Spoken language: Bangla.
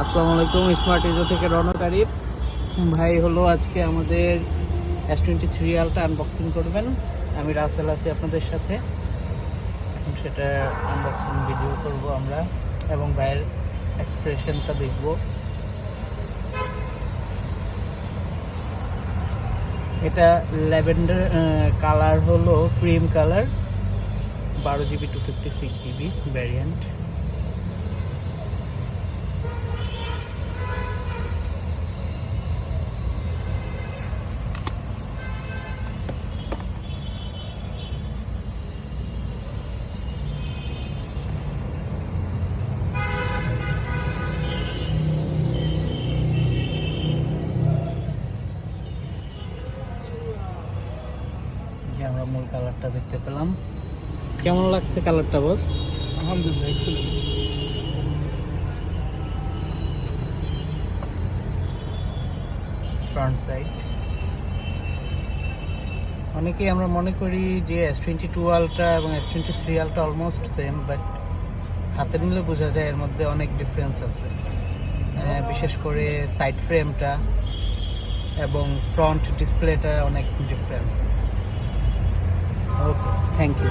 আসসালামু আলাইকুম। স্মার্টিজো থেকে রনক আরিফ ভাই হলো আজকে আমাদের S23 আলটা আনবক্সিং করবেন। আমি রাসেল আছি আপনাদের সাথে। এখন সেটা আনবক্সিং ভিডিও করব আমরা এবং ভাইয়ের এক্সপ্রেশনটা দেখব। এটা ল্যাভেন্ডার কালার হলো cream colour, 12GB 256GB variant. আমরা মূল কালারটা দেখতে পেলাম। কেমন লাগছে কালারটা বস? আলহামদুলিল্লাহ, এক্সেলেন্ট। ফ্রন্ট সাইড অনেকেই আমরা মনে করি যে S22 আলট্রা এবং S23 ultra almost same, but হাতে নিলে বোঝা যায় এর মধ্যে অনেক ডিফারেন্স আছে। বিশেষ করে সাইড ফ্রেমটা এবং ফ্রন্ট ডিসপ্লেটা অনেক ডিফারেন্স। Okay, thank you.